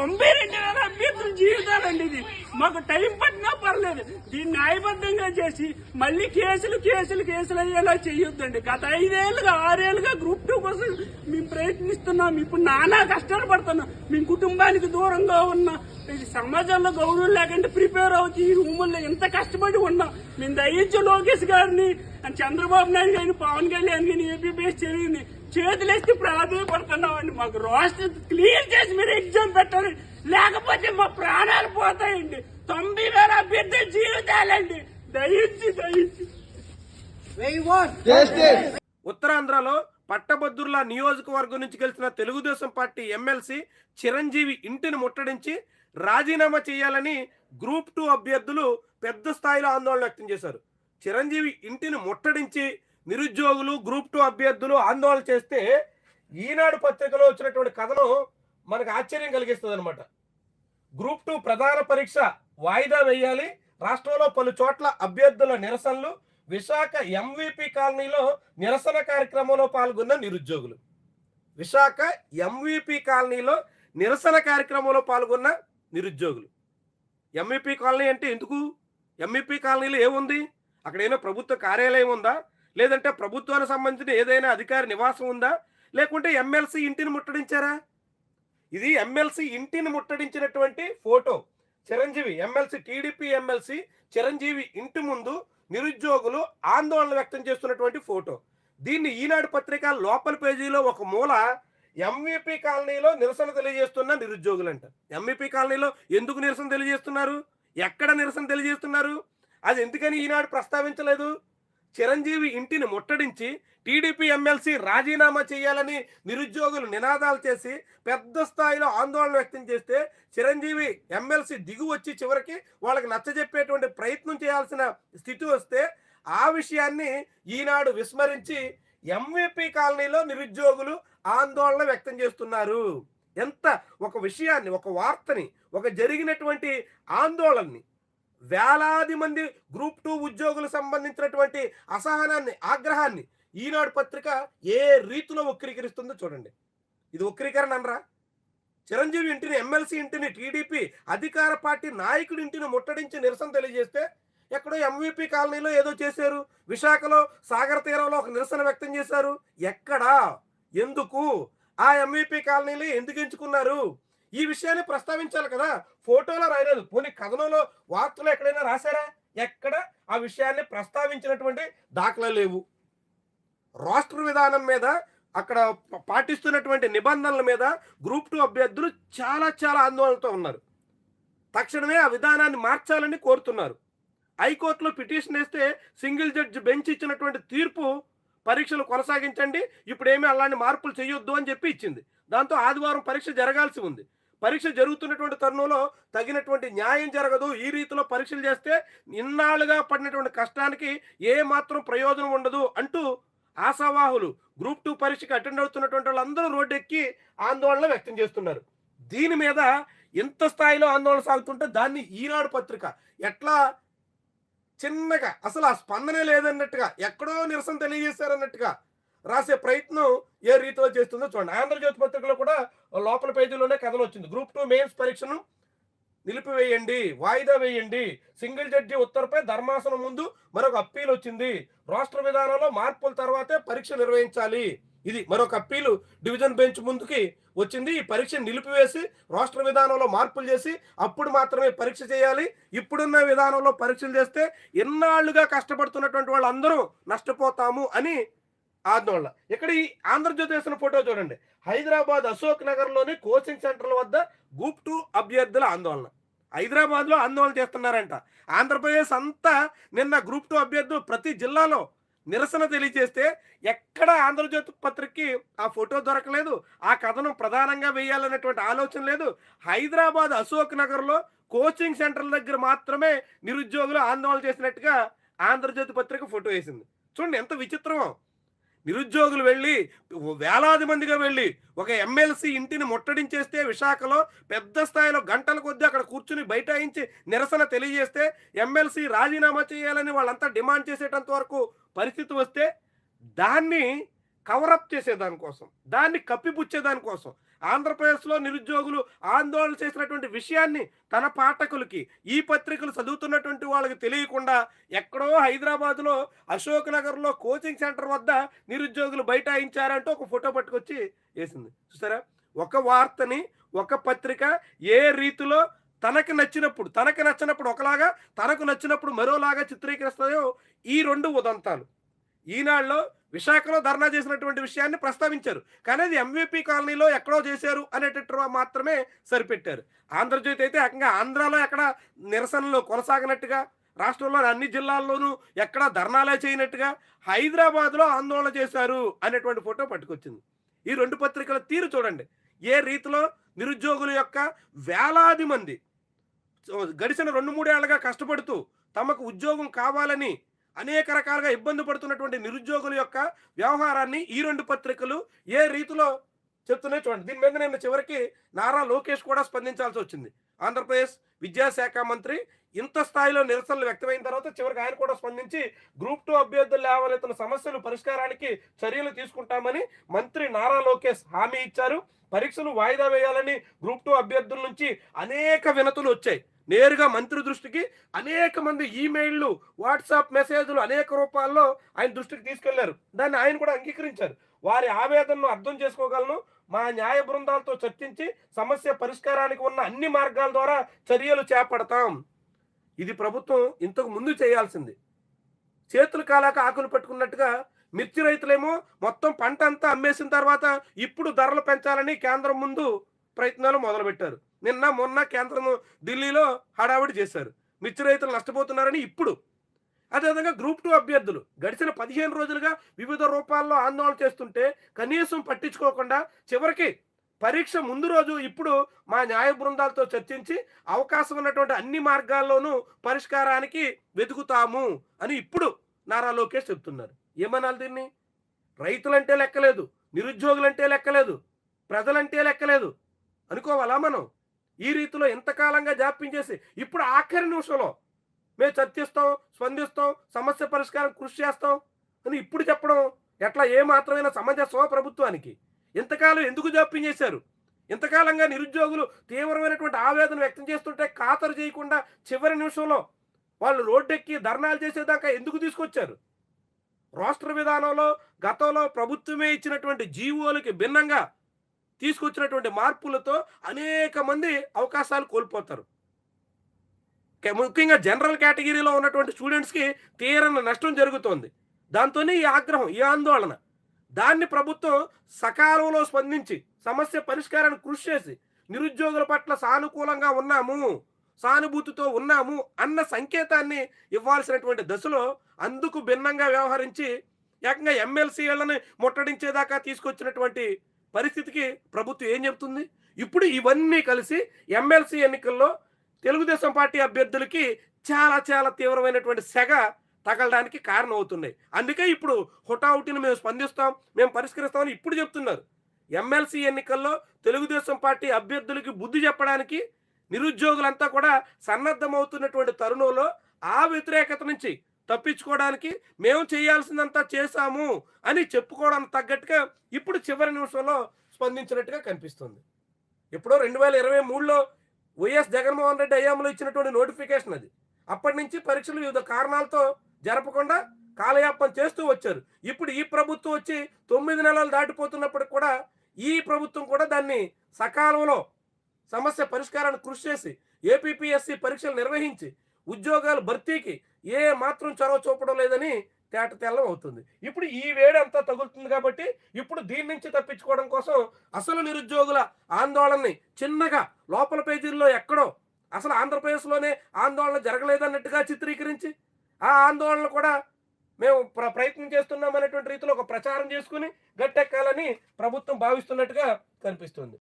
92,000 అభ్యర్థుల జీవితాలండి ఇది. మాకు టైం పట్టినా పర్లేదు, దీన్ని న్యాయబద్ధంగా చేసి మళ్ళీ కేసులు అయ్యేలా చేయొద్దండి. గత 5 ఏళ్ళుగా 6 ఏళ్ళుగా గ్రూప్ 2 కోసం మేము ప్రయత్నిస్తున్నాం. ఇప్పుడు నానా కష్టాలు పడుతున్నాం. మేము కుటుంబానికి దూరంగా ఉన్నాం, సమాజంలో గౌరవం లేకుండా ప్రిపేర్ అవుతూ ఈ రూముల్లో ఎంత కష్టపడి ఉన్నాం. మేము దయించి లోకేష్ గారిని, చంద్రబాబు నాయుడు గారిని, పవన్ కళ్యాణ్ గారిని, ఏపీబీఎస్ చదివిని చేతులేస్తే ప్రాధాన్యపడుతున్నామండి. మాకు రోస్టర్ క్లియర్ చేసి మీరు ఎగ్జామ్ పెట్టాలి, లేకపోతే మా ప్రాణాలు పోతాయండి. 90,000 అభ్యర్థుల జీవితాలండి. దయించి ఉత్తరాంధ్రలో పట్టభద్రుల నియోజకవర్గం నుంచి గెలిచిన తెలుగుదేశం పార్టీ ఎమ్మెల్సీ చిరంజీవి ఇంటిని ముట్టడించి రాజీనామా చేయాలని గ్రూప్ 2 అభ్యర్థులు పెద్ద స్థాయిలో ఆందోళన వ్యక్తం చేశారు. చిరంజీవి ఇంటిని ముట్టడించి నిరుద్యోగులు గ్రూప్ 2 అభ్యర్థులు ఆందోళన చేస్తే ఈనాడు పత్రికలో వచ్చినటువంటి కథనం మనకు ఆశ్చర్యం కలిగిస్తుంది అనమాట. గ్రూప్ 2 ప్రధాన పరీక్ష వాయిదా వేయాలి, రాష్ట్రంలో పలు చోట్ల అభ్యర్థుల నిరసనలు, విశాఖ ఎంవిపి కాలనీలో నిరసన కార్యక్రమంలో పాల్గొన్న నిరుద్యోగులు. విశాఖ ఎంవిపి కాలనీలో నిరసన కార్యక్రమంలో పాల్గొన్న నిరుద్యోగులు. ఎంవిపి కాలనీ అంటే ఎందుకు? ఎంవిపి కాలనీలో ఏముంది? అక్కడ ఏమైనా ప్రభుత్వ కార్యాలయం ఉందా, లేదంటే ప్రభుత్వానికి సంబంధించిన ఏదైనా అధికారి నివాసం ఉందా, లేకుంటే ఎమ్మెల్సీ ఇంటిని ముట్టడించారా? ఇది ఎమ్మెల్సీ ఇంటిని ముట్టడించినటువంటి photo. Chiranjeevi MLC, TDP MLC Chiranjeevi ఇంటి ముందు నిరుద్యోగులు ఆందోళన వ్యక్తం చేస్తున్నటువంటి ఫోటో. దీన్ని ఈనాడు పత్రిక లోపల పేజీలో ఒక మూల ఎంవిపి కాలనీలో నిరసన తెలియజేస్తున్న నిరుద్యోగులు అంట. ఎంవిపి కాలనీలో ఎందుకు నిరసన తెలియజేస్తున్నారు? ఎక్కడ నిరసన తెలియజేస్తున్నారు? అది ఎందుకని ఈనాడు ప్రస్తావించలేదు? చిరంజీవి ఇంటిని ముట్టడించి టీడీపీ ఎమ్మెల్సీ రాజీనామా చేయాలని నిరుద్యోగులు నినాదాలు చేసి పెద్ద స్థాయిలో ఆందోళన వ్యక్తం చేస్తే చిరంజీవి ఎమ్మెల్సీ దిగు వచ్చి చివరికి వాళ్ళకి నచ్చజెప్పేటువంటి ప్రయత్నం చేయాల్సిన స్థితి వస్తే ఆ విషయాన్ని ఈనాడు విస్మరించి ఎంవిపి కాలనీలో నిరుద్యోగులు ఆందోళన వ్యక్తం చేస్తున్నారు. ఎంత ఒక విషయాన్ని, ఒక వార్తని, ఒక జరిగినటువంటి ఆందోళనని, వేలాది మంది గ్రూప్ 2 ఉద్యోగులకు సంబంధించినటువంటి అసహనాన్ని, ఆగ్రహాన్ని ఈనాడు పత్రిక ఏ రీతిలో వక్రీకరిస్తుందో చూడండి. ఇది వక్రీకరణ అనరా? చిరంజీవి ఇంటిని, ఎమ్మెల్సీ ఇంటిని, టీడీపీ అధికార పార్టీ నాయకుడి ఇంటిని ముట్టడించి నిరసన తెలియజేస్తే ఎక్కడో ఎంవిపి కాలనీలో ఏదో చేశారు, విశాఖలో సాగర తీరంలో ఒక నిరసన వ్యక్తం చేశారు. ఎక్కడా? ఎందుకు? ఆ ఎంవిపి కాలనీలో ఎందుకు ఎంచుకున్నారు? ఈ విషయాన్ని ప్రస్తావించాలి కదా. ఫోటోలో రాయలేదు, పోనీ కథనంలో వార్తలు ఎక్కడైనా రాశారా? ఎక్కడ ఆ విషయాన్ని ప్రస్తావించినటువంటి దాఖలాలు లేవు. రాష్ట్ర విధానం మీద, అక్కడ పాటిస్తున్నటువంటి నిబంధనల మీద గ్రూప్ 2 అభ్యర్థులు చాలా ఆందోళనతో ఉన్నారు. తక్షణమే ఆ విధానాన్ని మార్చాలని కోరుతున్నారు. హైకోర్టులో పిటిషన్ వేస్తే సింగిల్ జడ్జి బెంచ్ ఇచ్చినటువంటి తీర్పు పరీక్షలు కొనసాగించండి, ఇప్పుడేమీ అలాంటి మార్పులు చేయొద్దు అని చెప్పి ఇచ్చింది. దాంతో ఆదివారం పరీక్ష జరగాల్సి ఉంది. పరీక్ష జరుగుతున్నటువంటి తరుణంలో తగినటువంటి న్యాయం జరగదు, ఈ రీతిలో పరీక్షలు చేస్తే ఇన్నాళ్ళుగా పడినటువంటి కష్టానికి ఏ మాత్రం ప్రయోజనం ఉండదు అంటూ ఆశావాహులు గ్రూప్ 2 పరీక్షకి అటెండ్ అవుతున్నటువంటి వాళ్ళందరూ రోడ్డెక్కి ఆందోళన వ్యక్తం చేస్తున్నారు. దీని మీద ఎంత స్థాయిలో ఆందోళన సాగుతుంటే దాన్ని ఈనాడు పత్రిక ఎట్లా చిన్నగా, అసలు ఆ స్పందనే లేదన్నట్టుగా, ఎక్కడో నిరసన తెలియజేశారన్నట్టుగా రాసే ప్రయత్నం ఏ రీతిలో చేస్తుందో చూడండి. ఆంధ్రజ్యోతి పత్రికలో కూడా లోపల పేజీలోనే కథనం వచ్చింది. గ్రూప్ 2 మెయిన్స్ పరీక్షను నిలిపివేయండి, వాయిదా వేయండి, సింగిల్ జడ్జి ఉత్తర్వుపై ధర్మాసనం ముందు మరొక అప్పీల్ వచ్చింది, రాష్ట్ర విధానంలో మార్పుల తర్వాతే పరీక్ష నిర్వహించాలి. ఇది మరొక అప్పీలు డివిజన్ బెంచ్ ముందుకి వచ్చింది. ఈ పరీక్ష నిలిపివేసి రాష్ట్ర విధానంలో మార్పులు చేసి అప్పుడు మాత్రమే పరీక్ష చేయాలి. ఇప్పుడున్న విధానంలో పరీక్షలు చేస్తే ఎన్నాళ్లుగా కష్టపడుతున్నటువంటి వాళ్ళందరూ నష్టపోతాము అని ఆందోళన. ఇక్కడ ఈ ఆంధ్రజ్యోతి వేసిన ఫోటో చూడండి. హైదరాబాద్ అశోక్ నగర్లోని కోచింగ్ సెంటర్ల వద్ద గ్రూప్ 2 అభ్యర్థుల ఆందోళన. హైదరాబాద్లో ఆందోళన చేస్తున్నారంట. ఆంధ్రప్రదేశ్ అంతా నిన్న గ్రూప్ 2 అభ్యర్థులు ప్రతి జిల్లాలో నిరసన తెలియజేస్తే ఎక్కడ ఆంధ్రజ్యోతి పత్రికకి ఆ ఫోటో దొరకలేదు, ఆ కథనం ప్రధానంగా వేయాలనేటువంటి ఆలోచన లేదు. హైదరాబాద్ అశోక్ నగర్లో కోచింగ్ సెంటర్ల దగ్గర మాత్రమే నిరుద్యోగులు ఆందోళన చేసినట్టుగా ఆంధ్రజ్యోతి పత్రిక ఫోటో వేసింది. చూడండి ఎంత విచిత్రమో. నిరుద్యోగులు వెళ్ళి వేలాది మందిగా వెళ్ళి ఒక ఎమ్మెల్సీ ఇంటిని ముట్టడించేస్తే, విశాఖలో పెద్ద స్థాయిలో గంటల కొద్దీ అక్కడ కూర్చుని బైఠాయించి నిరసన తెలియజేస్తే, ఎమ్మెల్సీ రాజీనామా చేయాలని వాళ్ళంతా డిమాండ్ చేసేటంత వరకు పరిస్థితి వస్తే దాన్ని కవరప్ చేసేదానికోసం, దాన్ని కప్పిపుచ్చేదానికోసం ఆంధ్రప్రదేశ్లో నిరుద్యోగులు ఆందోళన చేసినటువంటి విషయాన్ని తన పాఠకులకి, ఈ పత్రికలు చదువుతున్నటువంటి వాళ్ళకి తెలియకుండా ఎక్కడో హైదరాబాద్లో అశోక్ నగర్లో కోచింగ్ సెంటర్ వద్ద నిరుద్యోగులు బైఠాయించారంటూ ఒక ఫోటో పట్టుకొచ్చి వేసింది. చూసారా, ఒక వార్తని ఒక పత్రిక ఏ రీతిలో తనకి నచ్చినప్పుడు ఒకలాగా, తనకు నచ్చినప్పుడు మరోలాగా చిత్రీకరిస్తాయో ఈ రెండు ఉదంతాలు. ఈనాడులో విశాఖలో ధర్నా చేసినటువంటి విషయాన్ని ప్రస్తావించారు, కానీ అది ఎంవిపి కాలనీలో ఎక్కడో చేశారు అనేటట్టు మాత్రమే సరిపెట్టారు. ఆంధ్రజ్యోతి అయితే ఏకంగా ఆంధ్రాలో ఎక్కడ నిరసనలు కొనసాగినట్టుగా, రాష్ట్రంలోని అన్ని జిల్లాల్లోనూ ఎక్కడ ధర్నాలే చేయనట్టుగా హైదరాబాద్లో ఆందోళన చేశారు అనేటువంటి ఫోటో పట్టుకొచ్చింది. ఈ రెండు పత్రికల తీరు చూడండి, ఏ రీతిలో నిరుద్యోగుల యొక్క వేలాది మంది గడిచిన 2-3 ఏళ్లుగా కష్టపడుతూ తమకు ఉద్యోగం కావాలని అనేక రకాలుగా ఇబ్బంది పడుతున్నటువంటి నిరుద్యోగుల యొక్క వ్యవహారాన్ని ఈ రెండు పత్రికలు ఏ రీతిలో చెప్తున్నాయి చూడండి. దీని మీద నేను చివరికి నారా లోకేష్ కూడా స్పందించాల్సి వచ్చింది. ఆంధ్రప్రదేశ్ విద్యాశాఖ మంత్రి ఇంత స్థాయిలో నిరసనలు వ్యక్తమైన తర్వాత చివరికి ఆయన కూడా స్పందించి గ్రూప్ 2 అభ్యర్థులు లేవనెత్తిన సమస్యలు పరిష్కారానికి చర్యలు తీసుకుంటామని మంత్రి నారా లోకేష్ హామీ ఇచ్చారు. పరీక్షలు వాయిదా వేయాలని గ్రూప్ 2 అభ్యర్థుల నుంచి అనేక వినతులు వచ్చాయి. నేరుగా మంత్రి దృష్టికి అనేక మంది ఈమెయిల్లు, వాట్సాప్ మెసేజ్లు అనేక రూపాల్లో ఆయన దృష్టికి తీసుకెళ్లారు. దాన్ని ఆయన కూడా అంగీకరించారు. వారి ఆవేదనను అర్థం చేసుకోగలను, మా న్యాయ బృందాలతో చర్చించి సమస్య పరిష్కారానికి ఉన్న అన్ని మార్గాల ద్వారా చర్యలు చేపడతాం. ఇది ప్రభుత్వం ఇంతకు ముందు చేయాల్సింది. చేతులు కాలాక ఆకులు పట్టుకున్నట్టుగా మిర్చి రైతులేమో మొత్తం పంట అంతా అమ్మేసిన తర్వాత ఇప్పుడు ధరలు పెంచాలని కేంద్రం ముందు ప్రయత్నాలు మొదలుపెట్టారు. నిన్న మొన్న కేంద్రం ఢిల్లీలో హడావిడి చేశారు, మిర్చి రైతులు నష్టపోతున్నారని. ఇప్పుడు అదేవిధంగా గ్రూప్ 2 అభ్యర్థులు గడిచిన 15 రోజులుగా వివిధ రూపాల్లో ఆందోళన చేస్తుంటే కనీసం పట్టించుకోకుండా చివరికి పరీక్ష ముందు రోజు ఇప్పుడు మా న్యాయ బృందాలతో చర్చించి అవకాశం ఉన్నటువంటి అన్ని మార్గాల్లోనూ పరిష్కారానికి వెతుకుతాము అని ఇప్పుడు నారా లోకేష్ చెప్తున్నారు. ఏమనాలి దీన్ని? రైతులంటే లెక్కలేదు, నిరుద్యోగులంటే లెక్కలేదు, ప్రజలంటే లెక్కలేదు అనుకోవాలా మనం? ఈ రీతిలో ఎంతకాలంగా జాప్యం చేసి ఇప్పుడు ఆఖరి నిమిషంలో మేము చర్చిస్తాం, స్పందిస్తాం, సమస్య పరిష్కారం కృషి చేస్తాం అని ఇప్పుడు చెప్పడం ఎట్లా? ఏ మాత్రమైన సమంజసమా ప్రభుత్వానికి? ఇంతకాలం ఎందుకు జాప్యం చేశారు? ఇంతకాలంగా నిరుద్యోగులు తీవ్రమైనటువంటి ఆవేదన వ్యక్తం చేస్తుంటే ఖాతరు చేయకుండా చివరి నిమిషంలో వాళ్ళు రోడ్డెక్కి ధర్నాలు చేసేదాకా ఎందుకు తీసుకొచ్చారు? రాష్ట్ర విధానంలో గతంలో ప్రభుత్వమే ఇచ్చినటువంటి జీవోలకి భిన్నంగా తీసుకొచ్చినటువంటి మార్పులతో అనేక మంది అవకాశాలు కోల్పోతారు. ముఖ్యంగా జనరల్ కేటగిరీలో ఉన్నటువంటి స్టూడెంట్స్కి తీరని నష్టం జరుగుతోంది. దాంతోనే ఈ ఆగ్రహం, ఈ ఆందోళన. దాన్ని ప్రభుత్వం సకాలంలో స్పందించి సమస్య పరిష్కారానికి కృషి చేసి నిరుద్యోగుల పట్ల సానుకూలంగా ఉన్నాము, సానుభూతితో ఉన్నాము అన్న సంకేతాన్ని ఇవ్వాల్సినటువంటి దశలో అందుకు భిన్నంగా వ్యవహరించి ఏకంగా ఎమ్మెల్సీలను ముట్టడించేదాకా తీసుకొచ్చినటువంటి పరిస్థితికి ప్రభుత్వం ఏం చెప్తుంది? ఇప్పుడు ఇవన్నీ కలిసి ఎమ్మెల్సీ ఎన్నికల్లో తెలుగుదేశం పార్టీ అభ్యర్థులకి చాలా చాలా తీవ్రమైనటువంటి సెగ తగలడానికి కారణం అవుతున్నాయి. అందుకే ఇప్పుడు హుటాహుటిని మేము స్పందిస్తాం, మేము పరిష్కరిస్తామని ఇప్పుడు చెప్తున్నారు. ఎమ్మెల్సీ ఎన్నికల్లో తెలుగుదేశం పార్టీ అభ్యర్థులకి బుద్ధి చెప్పడానికి నిరుద్యోగులంతా కూడా సన్నద్ధమవుతున్నటువంటి తరుణంలో ఆ వ్యతిరేకత నుంచి తప్పించుకోవడానికి మేము చేయాల్సిందంతా చేశాము అని చెప్పుకోవడానికి తగ్గట్టుగా ఇప్పుడు చివరి నిమిషంలో స్పందించినట్టుగా కనిపిస్తుంది. ఎప్పుడో 2023లో వైఎస్ జగన్మోహన్ రెడ్డి హయాంలో ఇచ్చినటువంటి నోటిఫికేషన్ అది. అప్పటి నుంచి పరీక్షలు వివిధ కారణాలతో జరపకుండా కాలయాపన చేస్తూ వచ్చారు. ఇప్పుడు ఈ ప్రభుత్వం వచ్చి 9 నెలలు దాటిపోతున్నప్పటికి కూడా ఈ ప్రభుత్వం కూడా దాన్ని సకాలంలో సమస్య పరిష్కారానికి కృషి చేసి ఏపీపీఎస్సీ పరీక్షలు నిర్వహించి ఉద్యోగాల భర్తీకి ఏ మాత్రం చొరవ చూపడం లేదని తేట తెల్లం అవుతుంది. ఇప్పుడు ఈ వేడి అంతా తగులుతుంది కాబట్టి ఇప్పుడు దీని నుంచి తప్పించుకోవడం కోసం అసలు నిరుద్యోగుల ఆందోళనని చిన్నగా లోపల పేజీల్లో ఎక్కడో అసలు ఆంధ్రప్రదేశ్లోనే ఆందోళన జరగలేదన్నట్టుగా చిత్రీకరించి ఆ ఆందోళన కూడా మేము ప్రయత్నం చేస్తున్నాం అనేటువంటి రీతిలో ఒక ప్రచారం చేసుకుని గట్టెక్కాలని ప్రభుత్వం భావిస్తున్నట్టుగా కనిపిస్తుంది.